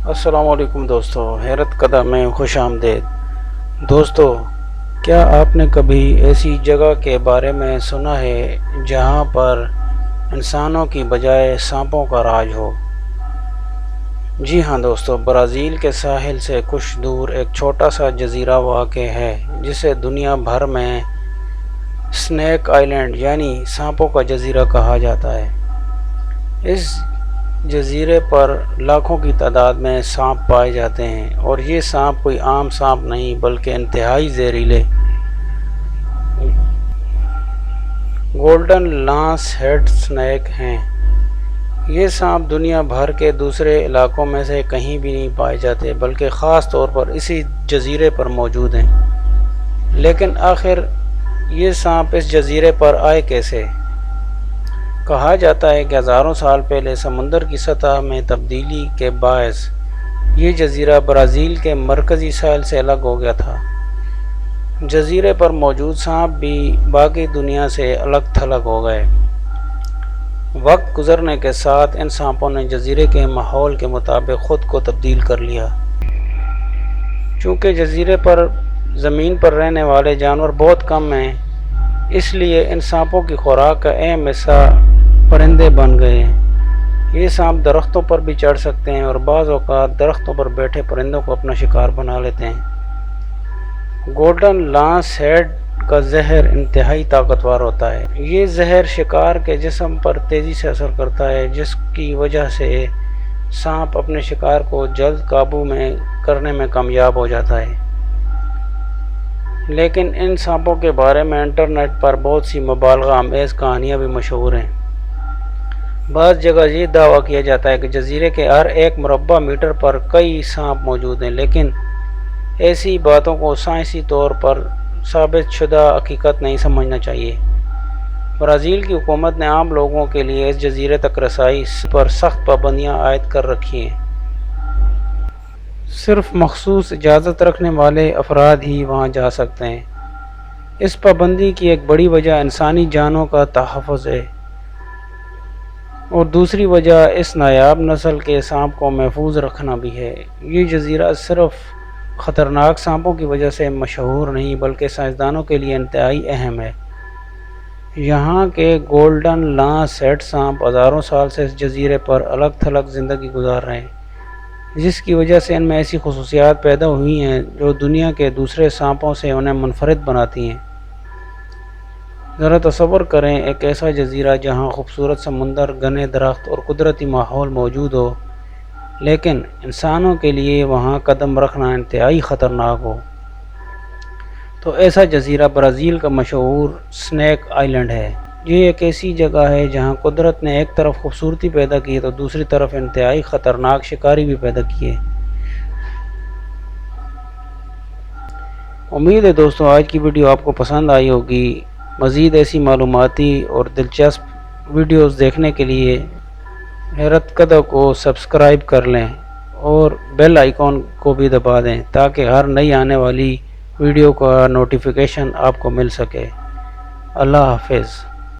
السلام علیکم دوستو، حیرت کدہ میں خوش آمدید۔ دوستو، کیا آپ نے کبھی ایسی جگہ کے بارے میں سنا ہے جہاں پر انسانوں کی بجائے سانپوں کا راج ہو؟ جی ہاں دوستو، برازیل کے ساحل سے کچھ دور ایک چھوٹا سا جزیرہ واقع ہے جسے دنیا بھر میں سنیک آئیلینڈ یعنی سانپوں کا جزیرہ کہا جاتا ہے۔ اس جزیرے پر لاکھوں کی تعداد میں سانپ پائے جاتے ہیں، اور یہ سانپ کوئی عام سانپ نہیں بلکہ انتہائی زہریلے گولڈن لانس ہیڈ سنیک ہیں۔ یہ سانپ دنیا بھر کے دوسرے علاقوں میں سے کہیں بھی نہیں پائے جاتے بلکہ خاص طور پر اسی جزیرے پر موجود ہیں۔ لیکن آخر یہ سانپ اس جزیرے پر آئے کیسے؟ کہا جاتا ہے کہ ہزاروں سال پہلے سمندر کی سطح میں تبدیلی کے باعث یہ جزیرہ برازیل کے مرکزی ساحل سے الگ ہو گیا تھا۔ جزیرے پر موجود سانپ بھی باقی دنیا سے الگ تھلگ ہو گئے۔ وقت گزرنے کے ساتھ ان سانپوں نے جزیرے کے ماحول کے مطابق خود کو تبدیل کر لیا۔ چونکہ جزیرے پر زمین پر رہنے والے جانور بہت کم ہیں، اس لیے ان سانپوں کی خوراک کا اہم حصہ پرندے بن گئے ہیں۔ یہ سانپ درختوں پر بھی چڑھ سکتے ہیں اور بعض اوقات درختوں پر بیٹھے پرندوں کو اپنا شکار بنا لیتے ہیں۔ گولڈن لانس ہیڈ کا زہر انتہائی طاقتور ہوتا ہے۔ یہ زہر شکار کے جسم پر تیزی سے اثر کرتا ہے، جس کی وجہ سے سانپ اپنے شکار کو جلد قابو میں کرنے میں کامیاب ہو جاتا ہے۔ لیکن ان سانپوں کے بارے میں انٹرنیٹ پر بہت سی مبالغہ آمیز کہانیاں بھی مشہور ہیں۔ بعض جگہ یہ دعویٰ کیا جاتا ہے کہ جزیرے کے ہر ایک مربع میٹر پر کئی سانپ موجود ہیں، لیکن ایسی باتوں کو سائنسی طور پر ثابت شدہ حقیقت نہیں سمجھنا چاہیے۔ برازیل کی حکومت نے عام لوگوں کے لیے اس جزیرے تک رسائی پر سخت پابندیاں عائد کر رکھی ہیں۔ صرف مخصوص اجازت رکھنے والے افراد ہی وہاں جا سکتے ہیں۔ اس پابندی کی ایک بڑی وجہ انسانی جانوں کا تحفظ ہے، اور دوسری وجہ اس نایاب نسل کے سانپ کو محفوظ رکھنا بھی ہے۔ یہ جزیرہ صرف خطرناک سانپوں کی وجہ سے مشہور نہیں بلکہ سائنسدانوں کے لیے انتہائی اہم ہے۔ یہاں کے گولڈن لانس ہیڈ سانپ ہزاروں سال سے اس جزیرے پر الگ تھلگ زندگی گزار رہے ہیں، جس کی وجہ سے ان میں ایسی خصوصیات پیدا ہوئی ہیں جو دنیا کے دوسرے سانپوں سے انہیں منفرد بناتی ہیں۔ ذرا تصور کریں ایک ایسا جزیرہ جہاں خوبصورت سمندر، گھنے درخت اور قدرتی ماحول موجود ہو، لیکن انسانوں کے لیے وہاں قدم رکھنا انتہائی خطرناک ہو۔ تو ایسا جزیرہ برازیل کا مشہور سنیک آئیلینڈ ہے۔ یہ ایک ایسی جگہ ہے جہاں قدرت نے ایک طرف خوبصورتی پیدا کی تو دوسری طرف انتہائی خطرناک شکاری بھی پیدا کیے۔ امید ہے دوستوں آج کی ویڈیو آپ کو پسند آئی ہوگی۔ مزید ایسی معلوماتی اور دلچسپ ویڈیوز دیکھنے کے لیے حیرت کدہ کو سبسکرائب کر لیں اور بیل آئیکن کو بھی دبا دیں تاکہ ہر نئی آنے والی ویڈیو کا نوٹیفیکیشن آپ کو مل سکے۔ اللہ حافظ۔